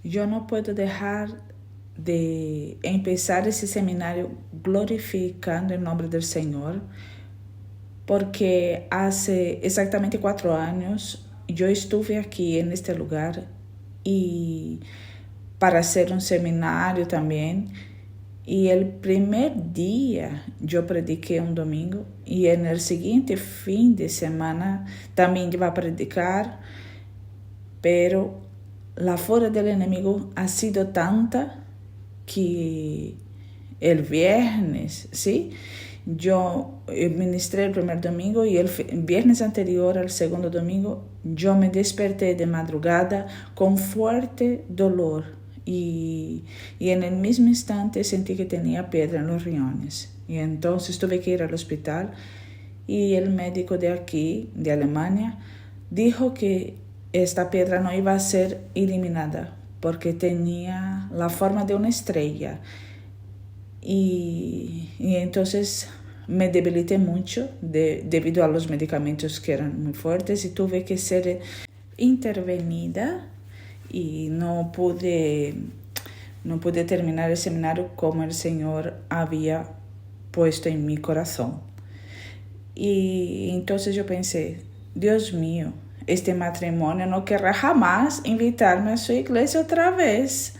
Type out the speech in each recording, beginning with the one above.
yo no puedo dejar de empezar ese seminario glorificando el nombre del Señor, porque hace exactamente 4 años yo estuve aquí en este lugar y para hacer un seminario también. Y el primer día yo prediqué un domingo y en el siguiente fin de semana también iba a predicar, pero la fuerza del enemigo ha sido tanta que el viernes, ¿sí? Yo ministré el primer domingo y el viernes anterior al segundo domingo yo me desperté de madrugada con fuerte dolor y en el mismo instante sentí que tenía piedra en los riñones. Y entonces tuve que ir al hospital y el médico de aquí, de Alemania, dijo que esta piedra no iba a ser eliminada porque tenía la forma de una estrella. Y entonces me debilité mucho debido a los medicamentos que eran muy fuertes y tuve que ser intervenida y no pude terminar el seminario como el Señor había puesto en mi corazón. Y entonces yo pensé, Dios mío, este matrimonio no querrá jamás invitarme a su iglesia otra vez.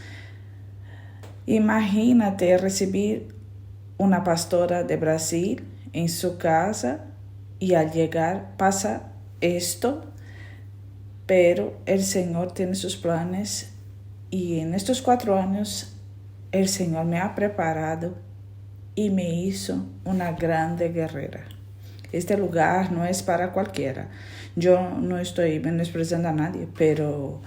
Imagínate recibir una pastora de Brasil en su casa y al llegar pasa esto, pero el Señor tiene sus planes y en estos 4 años el Señor me ha preparado y me hizo una grande guerrera. Este lugar no es para cualquiera. Yo no estoy menospreciando a nadie, pero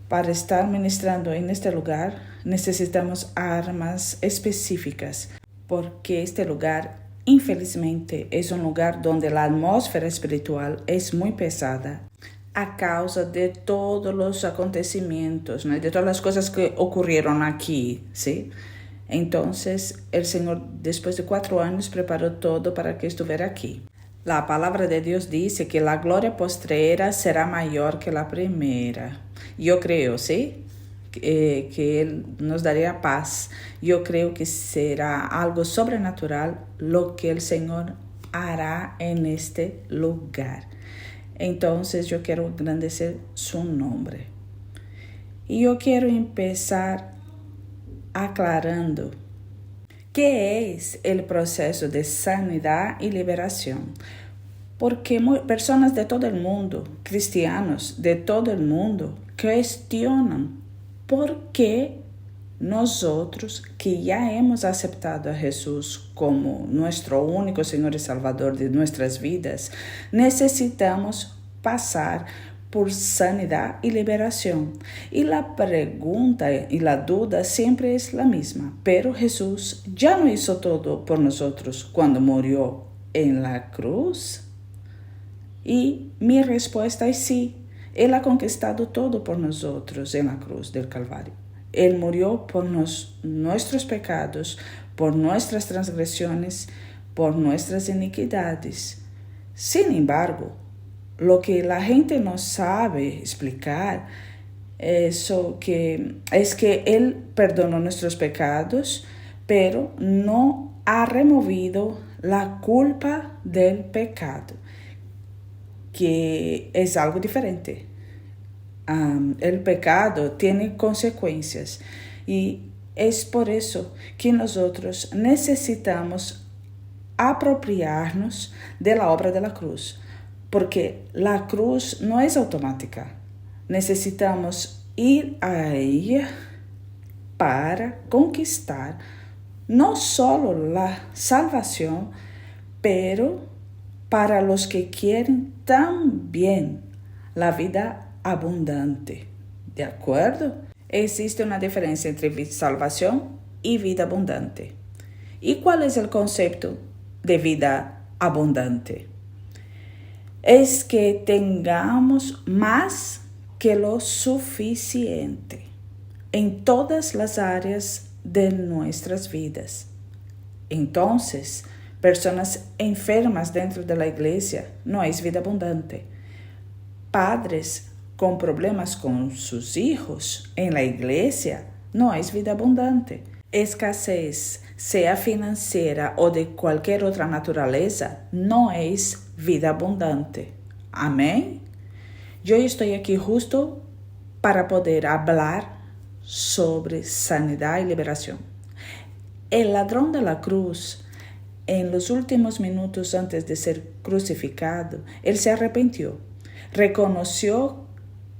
para estar ministrando en este lugar necesitamos armas específicas, porque este lugar, infelizmente, es un lugar donde la atmósfera espiritual es muy pesada a causa de todos los acontecimientos, ¿no? De todas las cosas que ocurrieron aquí, ¿sí? Entonces, el Señor, después de 4 años, preparó todo para que estuviera aquí. La palabra de Dios dice que la gloria postrera será mayor que la primera. Yo creo, ¿sí? Que Él nos daría paz. Yo creo que será algo sobrenatural lo que el Señor hará en este lugar. Entonces yo quiero engrandecer su nombre. Y yo quiero empezar aclarando qué es el proceso de sanidad y liberación. Porque personas de todo el mundo, cristianos de todo el mundo, cuestionan por qué nosotros que ya hemos aceptado a Jesús como nuestro único Señor y Salvador de nuestras vidas, necesitamos pasar por sanidad y liberación. Y la pregunta y la duda siempre es la misma. Pero Jesús ya no hizo todo por nosotros cuando murió en la cruz. Y mi respuesta es sí. Él ha conquistado todo por nosotros en la cruz del Calvario. Él murió por nuestros pecados, por nuestras transgresiones, por nuestras iniquidades. Sin embargo, lo que la gente no sabe explicar es que Él perdonó nuestros pecados, pero no ha removido la culpa del pecado, que es algo diferente. El pecado tiene consecuencias y es por eso que nosotros necesitamos apropiarnos de la obra de la cruz, porque la cruz no es automática. Necesitamos ir a ella para conquistar no solo la salvación, pero para los que quieren también la vida abundante. ¿De acuerdo? Existe una diferencia entre salvación y vida abundante. ¿Y cuál es el concepto de vida abundante? Es que tengamos más que lo suficiente en todas las áreas de nuestras vidas. Entonces, personas enfermas dentro de la iglesia no es vida abundante. Padres con problemas con sus hijos en la iglesia, no es vida abundante. Escasez, sea financiera o de cualquier otra naturaleza, no es vida abundante. Amén. Yo estoy aquí justo para poder hablar sobre sanidad y liberación. El ladrón de la cruz, en los últimos minutos antes de ser crucificado, él se arrepintió. Reconoció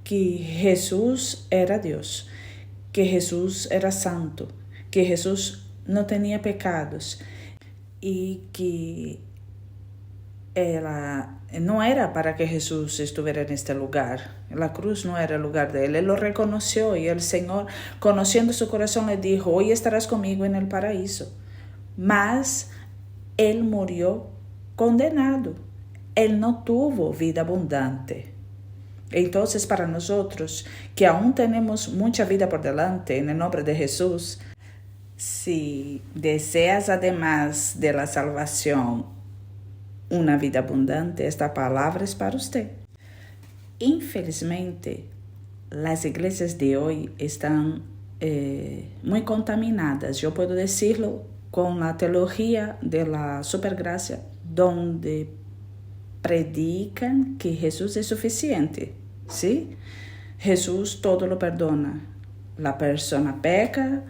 que Jesús era Dios, que Jesús era santo, que Jesús no tenía pecados y que no era para que Jesús estuviera en este lugar. La cruz no era el lugar de él. Él lo reconoció y el Señor, conociendo su corazón, le dijo: hoy estarás conmigo en el paraíso. Mas él murió condenado. Él no tuvo vida abundante. Entonces, para nosotros, que aún tenemos mucha vida por delante, en el nombre de Jesús, si deseas, además de la salvación, una vida abundante, esta palabra es para usted. Infelizmente, las iglesias de hoy están muy contaminadas. Yo puedo decirlo con la teología de la supergracia, donde predican que Jesús es suficiente, ¿sí? Jesús todo lo perdona. La persona peca,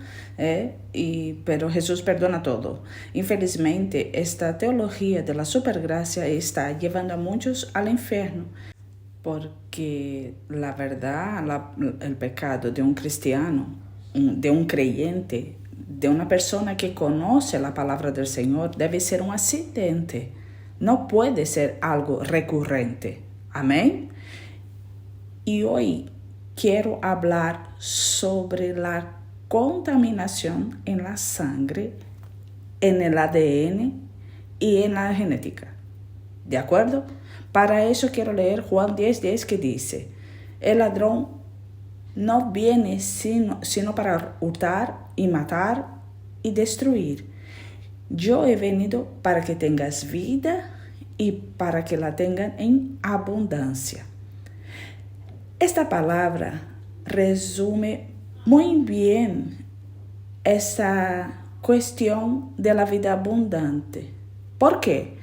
pero Jesús perdona todo. Infelizmente, esta teología de la supergracia está llevando a muchos al infierno, porque la verdad, el pecado de un cristiano, de un creyente, de una persona que conoce la palabra del Señor, debe ser un accidente. No puede ser algo recurrente. Amén. Y hoy quiero hablar sobre la contaminación en la sangre, en el ADN y en la genética. ¿De acuerdo? Para eso quiero leer Juan 10:10 que dice: el ladrón no viene sino para hurtar y matar y destruir. Yo he venido para que tengas vida y para que la tengan en abundancia. Esta palabra resume muy bien esa cuestión de la vida abundante. ¿Por qué?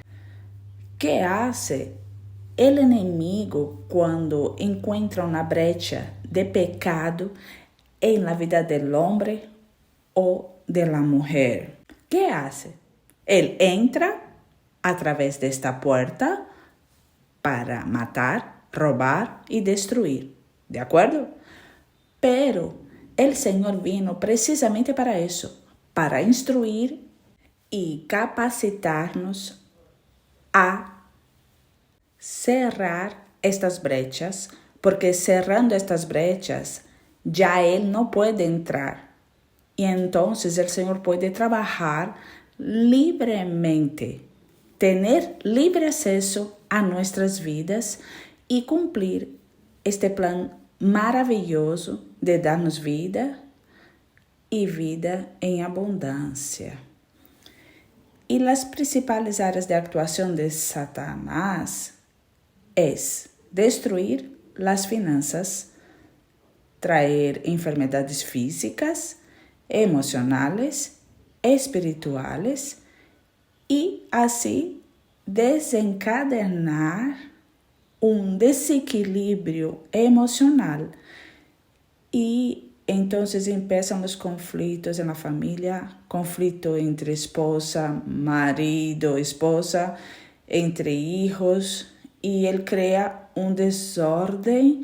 ¿Qué hace el enemigo cuando encuentra una brecha de pecado en la vida del hombre o de la mujer? ¿Qué hace? Él entra a través de esta puerta para matar, robar y destruir. ¿De acuerdo? Pero el Señor vino precisamente para eso, para instruir y capacitarnos a cerrar estas brechas, porque cerrando estas brechas ya Él no puede entrar. Y entonces el Señor puede trabajar libremente, tener libre acceso a nuestras vidas y cumplir este plan maravilloso de darnos vida y vida en abundancia. Y las principales áreas de actuación de Satanás es destruir las finanzas, traer enfermedades físicas, emocionales, espirituales y así desencadenar un desequilibrio emocional. Y entonces empiezan los conflictos en la familia, conflicto entre esposa, marido, esposa, entre hijos, y él crea un desorden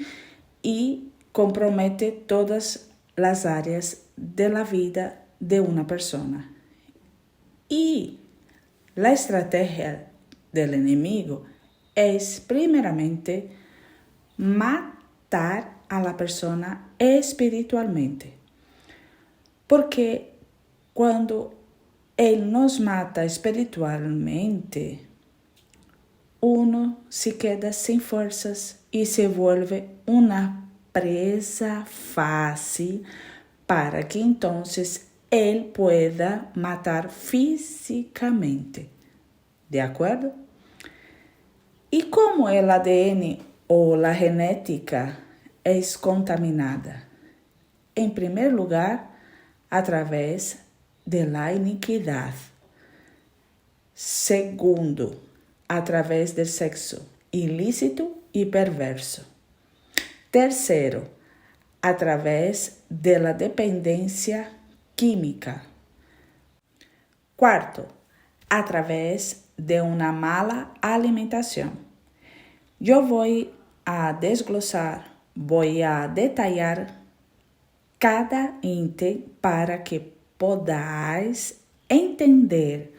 y compromete todas las áreas de la vida de una persona. Y la estrategia del enemigo es primeramente matar a la persona espiritualmente. Porque cuando Él nos mata espiritualmente, uno se queda sin fuerzas y se vuelve una presa fácil para que entonces Él pueda matar físicamente. ¿De acuerdo? Y como el ADN o la genética es contaminada? En primer lugar, a través de la iniquidad. Segundo, a través del sexo ilícito y perverso. Tercero, a través de la dependencia química. Cuarto, a través de una mala alimentación. Yo voy a desglosar, voy a detallar cada ente para que podáis entender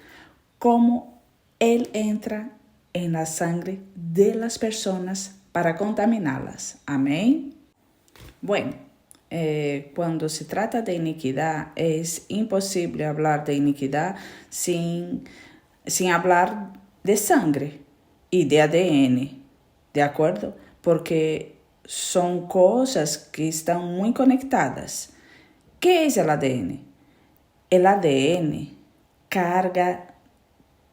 cómo él entra en la sangre de las personas para contaminarlas. Amén. Bueno, cuando se trata de iniquidad, es imposible hablar de iniquidad sin hablar de sangre y de ADN, ¿de acuerdo? Porque son cosas que están muy conectadas. ¿Qué es el ADN? El ADN carga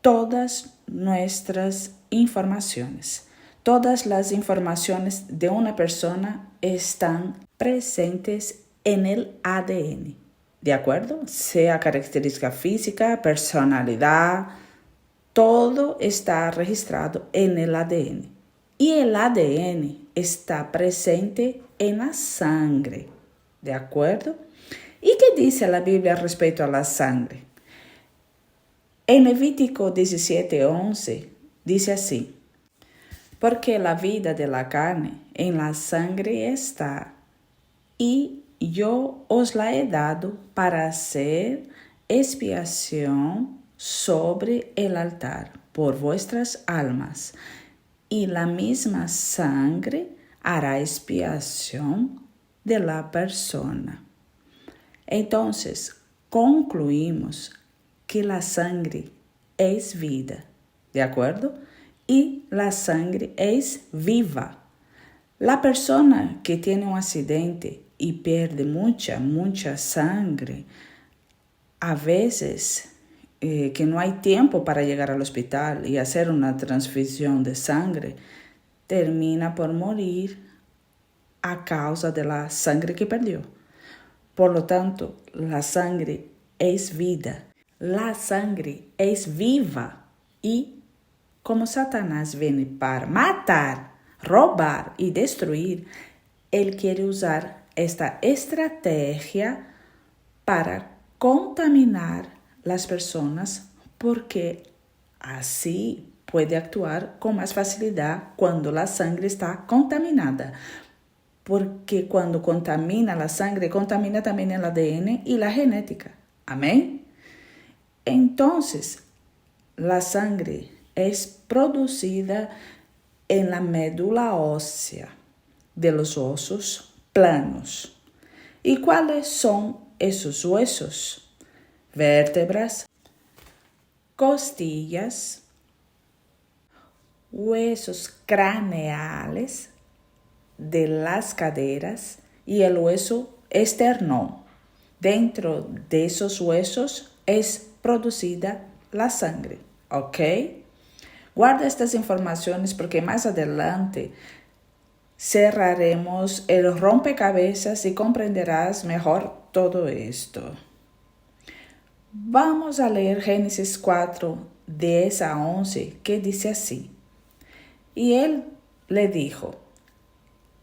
todas nuestras informaciones. Todas las informaciones de una persona están presentes en el ADN, ¿de acuerdo? Sea característica física, personalidad, todo está registrado en el ADN. Y el ADN está presente en la sangre, ¿de acuerdo? ¿Y qué dice la Biblia respecto a la sangre? En Levítico 17:11 dice así: porque la vida de la carne en la sangre está, y yo os la he dado para hacer expiación sobre el altar por vuestras almas, y la misma sangre hará expiación de la persona. Entonces, concluimos que la sangre es vida, ¿de acuerdo? Y la sangre es viva. La persona que tiene un accidente y pierde mucha sangre, a veces que no hay tiempo para llegar al hospital y hacer una transfusión de sangre, termina por morir a causa de la sangre que perdió. Por lo tanto, la sangre es vida. La sangre es viva y como Satanás viene para matar, robar y destruir, él quiere usar esta estrategia para contaminar las personas porque así puede actuar con más facilidad cuando la sangre está contaminada. Porque cuando contamina la sangre, contamina también el ADN y la genética. Amén. Entonces, la sangre es producida en la médula ósea de los huesos planos. ¿Y cuáles son esos huesos? Vértebras, costillas, huesos craneales de las caderas y el hueso esternón. Dentro de esos huesos es producida la sangre, ¿ok? Guarda estas informaciones porque más adelante cerraremos el rompecabezas y comprenderás mejor todo esto. Vamos a leer Génesis 4, 10 a 11, que dice así. Y él le dijo: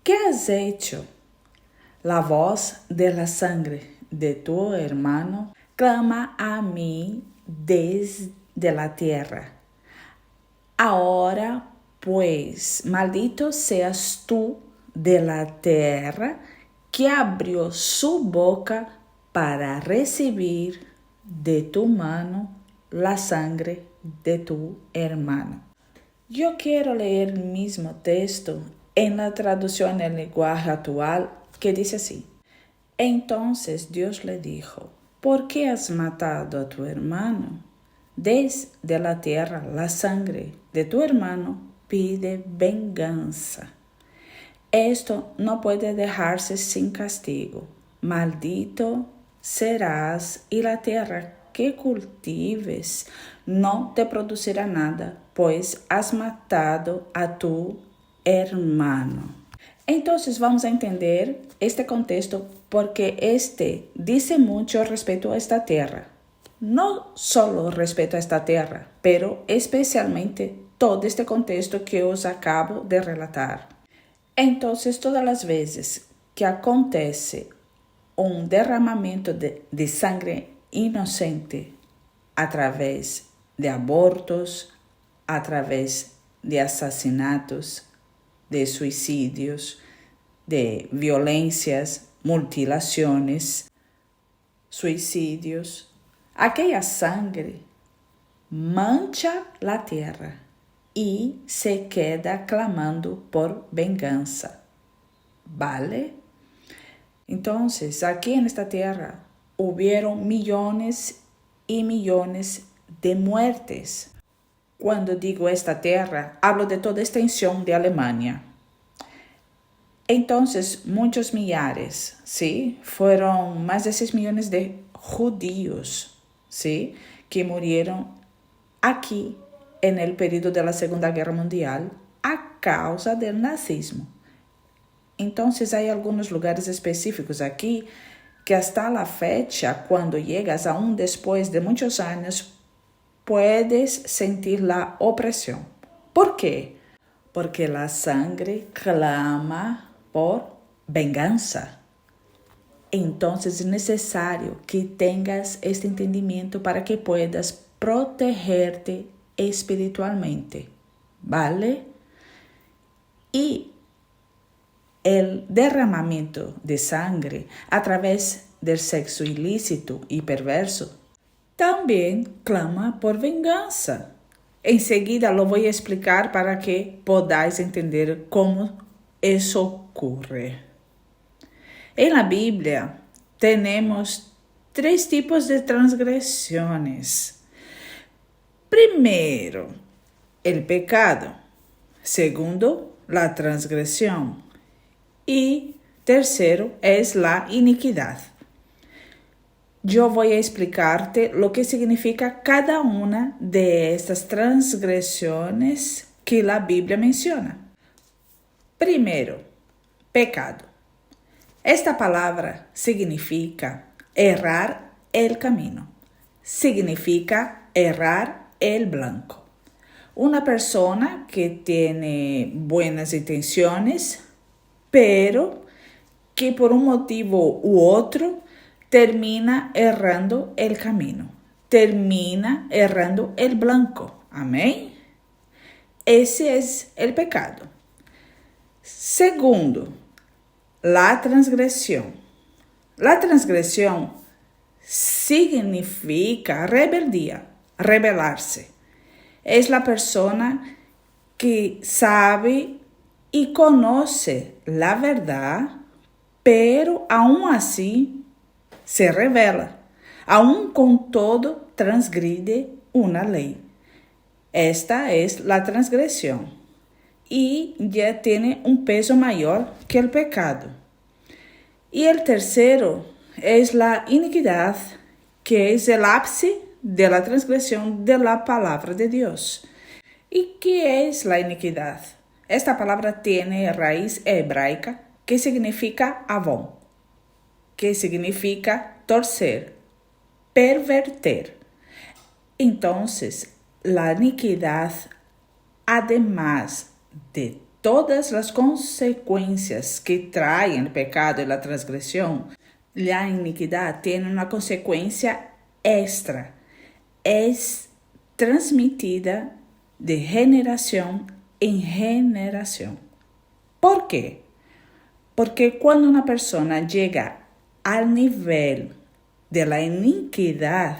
¿qué has hecho? La voz de la sangre de tu hermano clama a mí desde la tierra. Ahora pues, maldito seas tú de la tierra que abrió su boca para recibir de tu mano la sangre de tu hermano. Yo quiero leer el mismo texto en la traducción en lenguaje actual que dice así. Entonces Dios le dijo: ¿por qué has matado a tu hermano? Desde la tierra la sangre de tu hermano pide venganza. Esto no puede dejarse sin castigo. Maldito serás y la tierra que cultives no te producirá nada, pues has matado a tu hermano. Entonces vamos a entender este contexto porque este dice mucho respecto a esta tierra. No solo respecto a esta tierra, pero especialmente todo este contexto que os acabo de relatar. Entonces, todas las veces que acontece un derramamiento de sangre inocente a través de abortos, a través de asesinatos, de suicidios, de violencias, mutilaciones, suicidios, aquella sangre mancha la tierra y se queda clamando por venganza. ¿Vale? Entonces, aquí en esta tierra hubieron millones y millones de muertes. Cuando digo esta tierra, hablo de toda extensión de Alemania. Entonces, muchos millares, ¿sí? Fueron más de 6 millones de judíos, ¿sí? Que murieron aquí en el periodo de la Segunda Guerra Mundial a causa del nazismo. Entonces hay algunos lugares específicos aquí que hasta la fecha, cuando llegas aún después de muchos años, puedes sentir la opresión. ¿Por qué? Porque la sangre clama por venganza. Entonces es necesario que tengas este entendimiento para que puedas protegerte espiritualmente, ¿vale? Y el derramamiento de sangre a través del sexo ilícito y perverso también clama por venganza. Enseguida lo voy a explicar para que podáis entender cómo eso ocurre. En la Biblia tenemos 3 tipos de transgresiones. Primero, el pecado. Segundo, la transgresión. Y tercero es la iniquidad. Yo voy a explicarte lo que significa cada una de estas transgresiones que la Biblia menciona. Primero, pecado. Esta palabra significa errar el camino. Significa errar el blanco. Una persona que tiene buenas intenciones, pero que por un motivo u otro termina errando el camino, termina errando el blanco. Amén. Ese es el pecado. Segundo, la transgresión. La transgresión significa rebeldía, rebelarse. Es la persona que sabe y conoce la verdad, pero aún así se revela. Aún con todo transgride una ley. Esta es la transgresión y ya tiene un peso mayor que el pecado. Y el tercero es la iniquidad, que es el ápice de la transgresión de la palabra de Dios. ¿Y qué es la iniquidad? Esta palabra tiene raíz hebraica que significa avón, que significa torcer, perverter. Entonces, la iniquidad, además de todas las consecuencias que traen el pecado y la transgresión, la iniquidad tiene una consecuencia extra. Es transmitida de generación en generación. ¿Por qué? Porque cuando una persona llega al nivel de la iniquidad,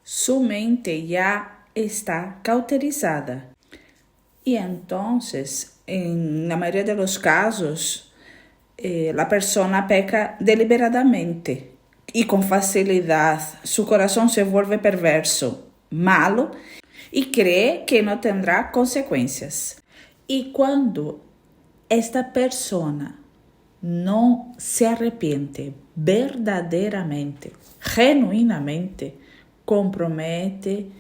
su mente ya está cauterizada. Y entonces, en la mayoría de los casos, la persona peca deliberadamente y con facilidad. Su corazón se vuelve perverso, malo, y cree que no tendrá consecuencias. Y cuando esta persona no se arrepiente verdaderamente, genuinamente, compromete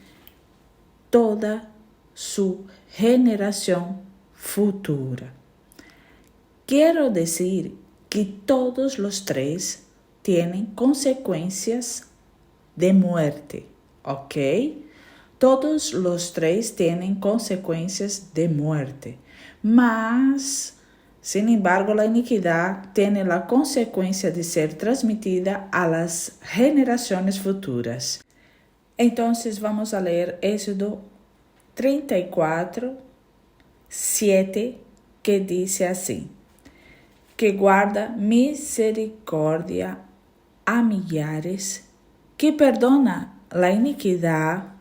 toda su generación futura. Quiero decir que todos los tres tienen consecuencias de muerte, ¿ok? Todos los tres tienen consecuencias de muerte, mas, sin embargo, la iniquidad tiene la consecuencia de ser transmitida a las generaciones futuras. Entonces vamos a leer Éxodo 34, 7, que dice así: que guarda misericordia a millares, que perdona la iniquidad,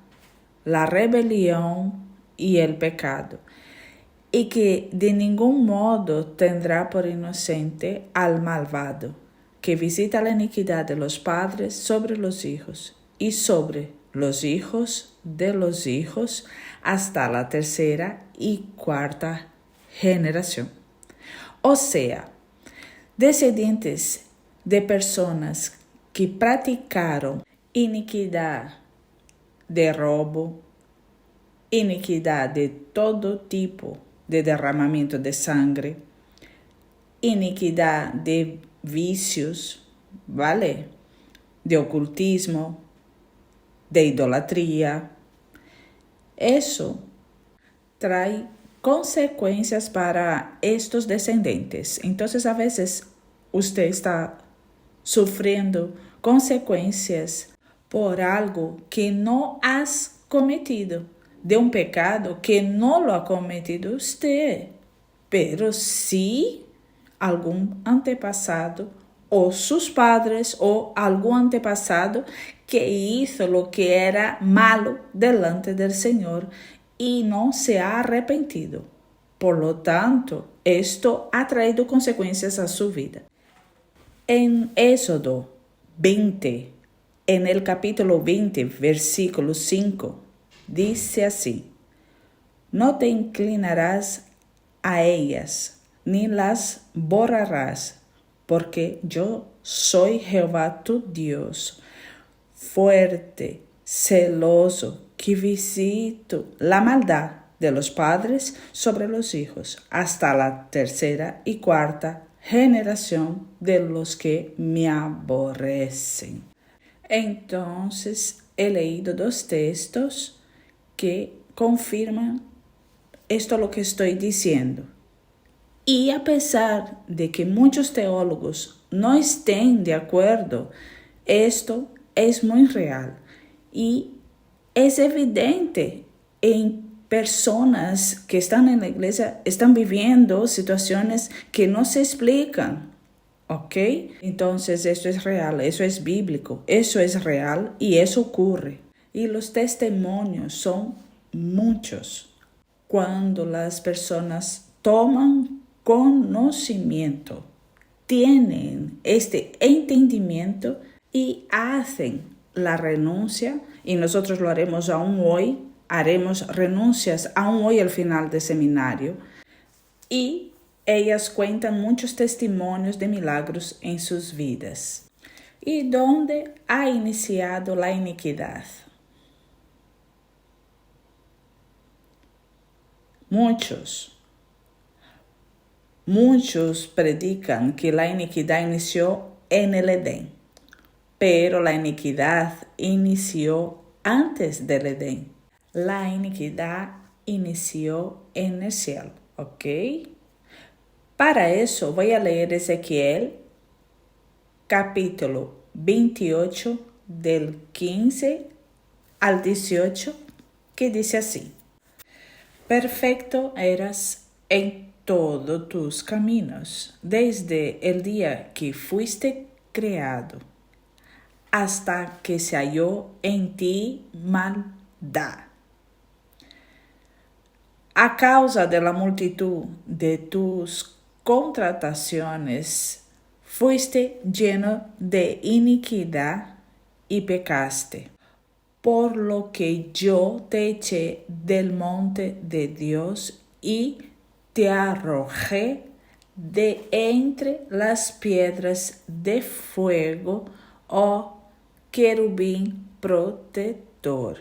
la rebelión y el pecado, y que de ningún modo tendrá por inocente al malvado, que visita la iniquidad de los padres sobre los hijos y sobre los hijos de los hijos hasta la tercera y cuarta generación. O sea, descendientes de personas que praticaron iniquidad de robo, iniquidad de todo tipo de derramamiento de sangre, iniquidad de vicios, ¿vale? De ocultismo, de idolatría. Eso trae consecuencias para estos descendientes. Entonces, a veces usted está sufriendo consecuencias por algo que no has cometido, de un pecado que no lo ha cometido usted, pero sí algún antepasado o sus padres o algún antepasado que hizo lo que era malo delante del Señor y no se ha arrepentido. Por lo tanto, esto ha traído consecuencias a su vida. En Éxodo 20, en el capítulo 20, versículo 5, dice así: no te inclinarás a ellas, ni las borrarás, porque yo soy Jehová tu Dios, fuerte, celoso, que visito la maldad de los padres sobre los hijos, hasta la tercera y cuarta generación de los que me aborrecen. Entonces, he leído dos textos que confirman esto lo que estoy diciendo. Y a pesar de que muchos teólogos no estén de acuerdo, esto es muy real y es evidente en personas que están en la iglesia, están viviendo situaciones que no se explican, ¿ok? Entonces esto es real, eso es bíblico, eso es real y eso ocurre. Y los testimonios son muchos. Cuando las personas toman conocimiento, tienen este entendimiento y hacen la renuncia, y nosotros lo haremos aún hoy, haremos renuncias aún hoy al final del seminario, y ellas cuentan muchos testimonios de milagros en sus vidas. ¿Y dónde ha iniciado la iniquidad? Muchos predican que la iniquidad inició en el Edén, pero la iniquidad inició antes del Edén. La iniquidad inició en el cielo, ¿ok? Para eso voy a leer Ezequiel, capítulo 28, del 15 al 18, que dice así: perfecto eras en todos tus caminos, desde el día que fuiste creado, hasta que se halló en ti maldad. A causa de la multitud de tus contrataciones, fuiste lleno de iniquidad y pecaste, por lo que yo te eché del monte de Dios y te arrojé de entre las piedras de fuego, oh querubín protector.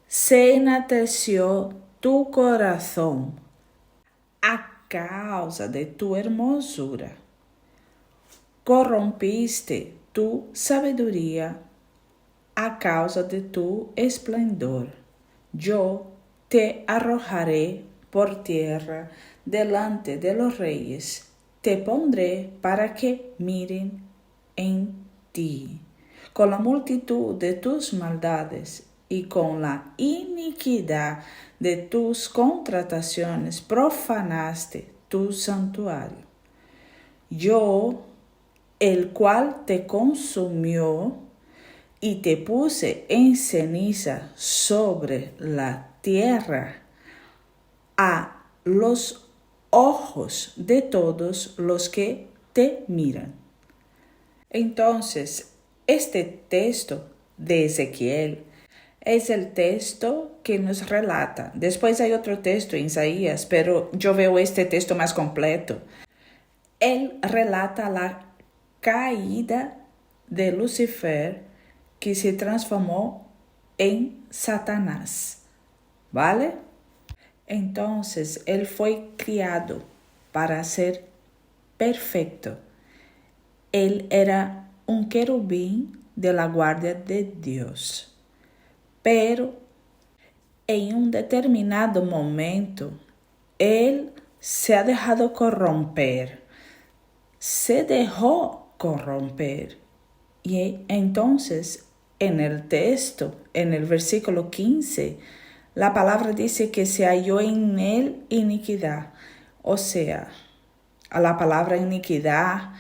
Se enalteció tu corazón a causa de tu hermosura. Corrompiste tu sabiduría a causa de tu esplendor. Yo te arrojaré por tierra delante de los reyes. Te pondré para que miren en ti. Con la multitud de tus maldades y con la iniquidad de tus contrataciones profanaste tu santuario. Yo, el cual te consumió y te puse en ceniza sobre la tierra, a los ojos de todos los que te miran. Entonces, este texto de Ezequiel es el texto que nos relata. Después hay otro texto en Isaías, pero yo veo este texto más completo. Él relata la caída de Lucifer, que se transformó en Satanás. ¿Vale? Entonces, él fue criado para ser perfecto. Él era un querubín de la guardia de Dios. Pero en un determinado momento, él se ha dejado corromper. Se dejó corromper. Y entonces, en el texto, en el versículo 15, la palabra dice que se halló en él iniquidad. O sea, la palabra iniquidad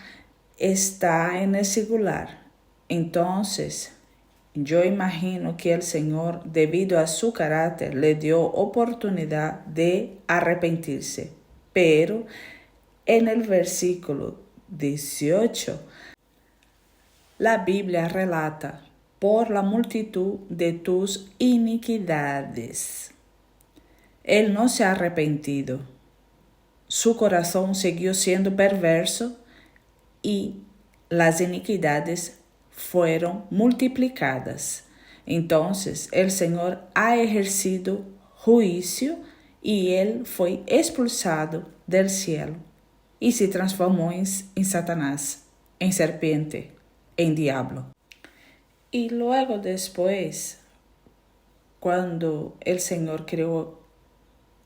está en el singular. Entonces, yo imagino que el Señor, debido a su carácter, le dio oportunidad de arrepentirse. Pero en el versículo 18, la Biblia relata: por la multitud de tus iniquidades. Él no se ha arrepentido. Su corazón siguió siendo perverso y las iniquidades fueron multiplicadas. Entonces el Señor ha ejercido juicio y él fue expulsado del cielo y se transformó en Satanás, en serpiente, en diablo. Y luego después, cuando el Señor creó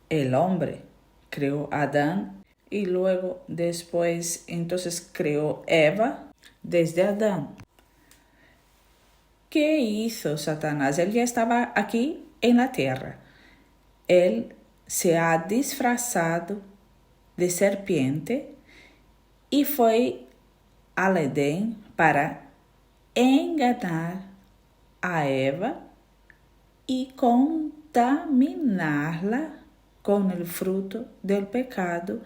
el hombre, creó a Adán, y luego después entonces creó Eva desde Adán. ¿Qué hizo Satanás? Él ya estaba aquí en la tierra. Él se ha disfrazado de serpiente y fue al Edén para enganar a Eva y contaminarla con el fruto del pecado,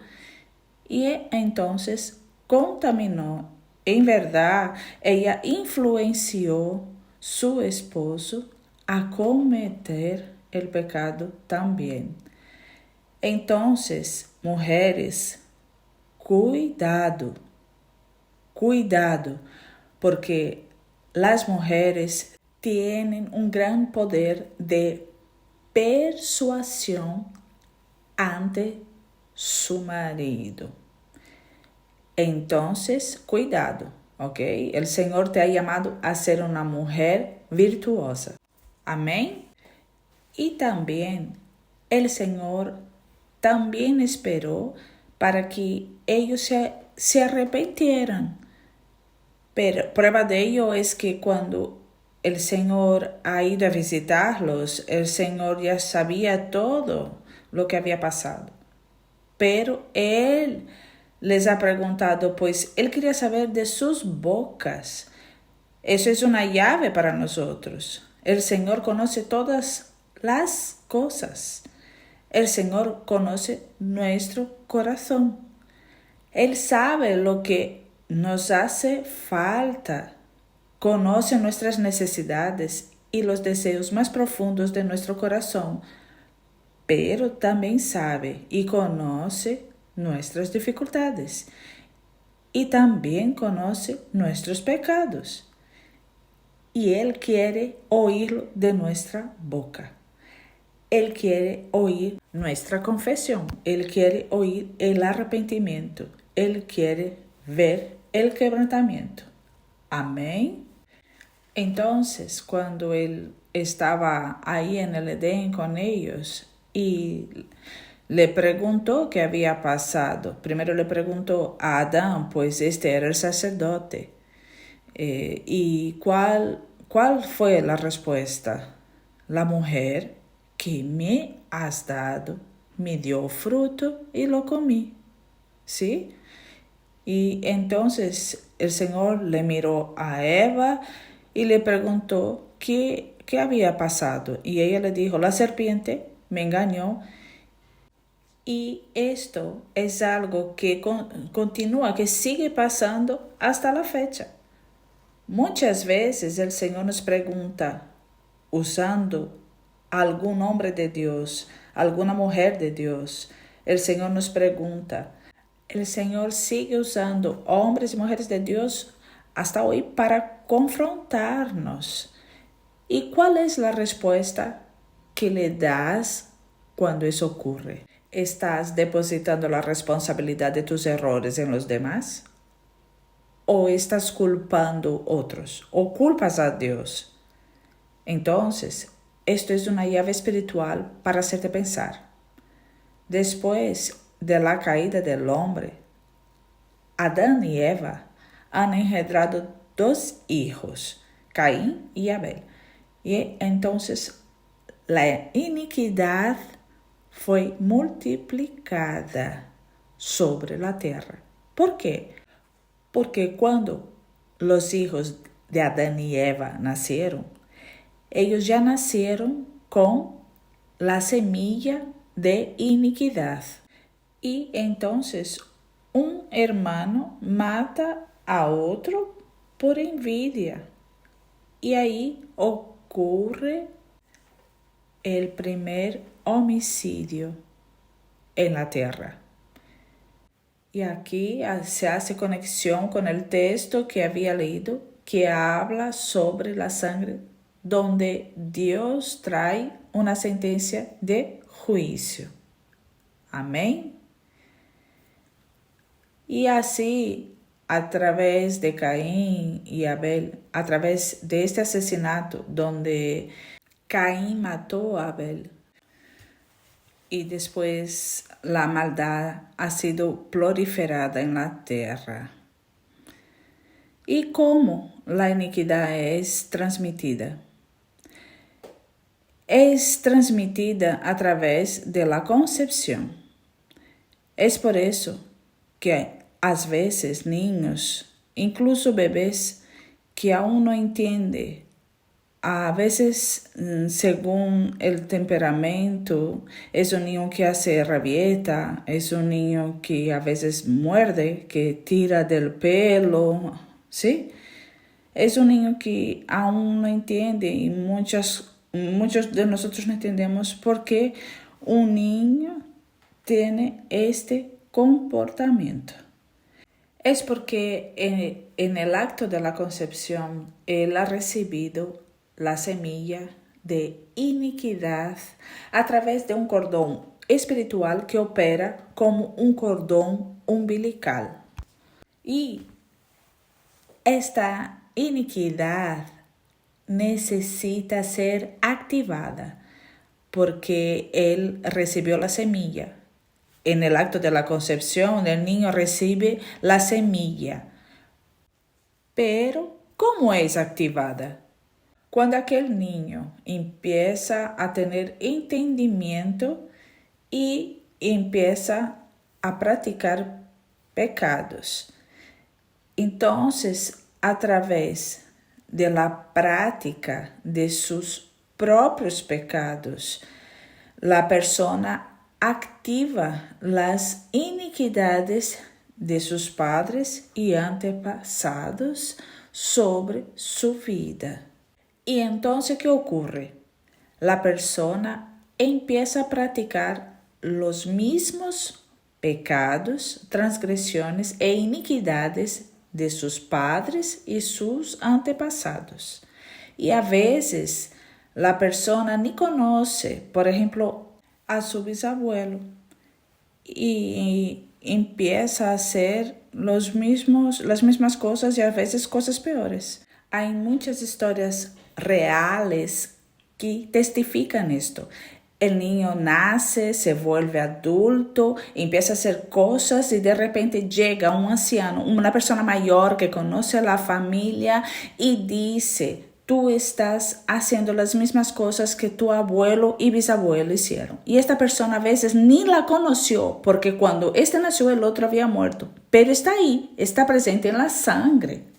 y entonces contaminó. En verdad, ella influenció su esposo a cometer el pecado también. Entonces, mujeres, cuidado, porque las mujeres tienen un gran poder de persuasión ante su marido. Entonces, cuidado, ¿ok? El Señor te ha llamado a ser una mujer virtuosa. Amén. Y también el Señor también esperó para que ellos se arrepintieran. Pero prueba de ello es que cuando el Señor ha ido a visitarlos, el Señor ya sabía todo lo que había pasado. Pero Él les ha preguntado, pues Él quería saber de sus bocas. Eso es una llave para nosotros. El Señor conoce todas las cosas. El Señor conoce nuestro corazón. Él sabe lo que nos hace falta. Conoce nuestras necesidades y los deseos más profundos de nuestro corazón, pero también sabe y conoce nuestras dificultades y también conoce nuestros pecados. Y Él quiere oírlo de nuestra boca. Él quiere oír nuestra confesión. Él quiere oír el arrepentimiento. Él quiere ver el quebrantamiento. Amén. Entonces, cuando él estaba ahí en el Edén con ellos y le preguntó qué había pasado. Primero le preguntó a Adán, pues este era el sacerdote. ¿Y cuál fue la respuesta? La mujer que me has dado me dio fruto y lo comí. ¿Sí? Y entonces el Señor le miró a Eva y le preguntó qué había pasado. Y ella le dijo, la serpiente me engañó. Y esto es algo que continúa, que sigue pasando hasta la fecha. Muchas veces el Señor nos pregunta, usando algún hombre de Dios, alguna mujer de Dios, el Señor nos pregunta, el Señor sigue usando hombres y mujeres de Dios hasta hoy para confrontarnos. ¿Y cuál es la respuesta que le das cuando eso ocurre? ¿Estás depositando la responsabilidad de tus errores en los demás? ¿O estás culpando a otros? ¿O culpas a Dios? Entonces, esto es una llave espiritual para hacerte pensar. Después de la caída del hombre, Adán y Eva han engendrado 2 hijos, Caín y Abel. Y entonces la iniquidad fue multiplicada sobre la tierra. ¿Por qué? Porque cuando los hijos de Adán y Eva nacieron, ellos ya nacieron con la semilla de iniquidad. Y entonces un hermano mata a otro por envidia. Y ahí ocurre el primer homicidio en la tierra. Y aquí se hace conexión con el texto que había leído, que habla sobre la sangre, donde Dios trae una sentencia de juicio. Amén. Y así, a través de Caín y Abel, a través de este asesinato donde Caín mató a Abel, y después la maldad ha sido proliferada en la tierra. ¿Y cómo la iniquidad es transmitida? Es transmitida a través de la concepción. Es por eso que a veces niños, incluso bebés, que aún no entienden, a veces según el temperamento, es un niño que hace rabieta, es un niño que a veces muerde, que tira del pelo, ¿sí? Es un niño que aún no entiende y muchos de nosotros no entendemos por qué un niño tiene este comportamiento. Es porque en el acto de la concepción él ha recibido la semilla de iniquidad a través de un cordón espiritual que opera como un cordón umbilical. Y esta iniquidad necesita ser activada porque él recibió la semilla. En el acto de la concepción, el niño recibe la semilla. Pero, ¿cómo es activada? Cuando aquel niño empieza a tener entendimiento y empieza a practicar pecados. Entonces, a través de la práctica de sus propios pecados, la persona activa las iniquidades de sus padres y antepasados sobre su vida. Y entonces, ¿qué ocurre? La persona empieza a practicar los mismos pecados, transgresiones e iniquidades de sus padres y sus antepasados. Y a veces La persona ni conoce, por ejemplo, a su bisabuelo y empieza a hacer las mismas cosas y a veces cosas peores. Hay muchas historias reales que testifican esto. El niño nace, se vuelve adulto, empieza a hacer cosas y de repente llega un anciano, una persona mayor que conoce a la familia y dice: tú estás haciendo las mismas cosas que tu abuelo y bisabuelo hicieron. Y esta persona a veces ni la conoció porque cuando este nació el otro había muerto, pero está ahí, está presente en la sangre.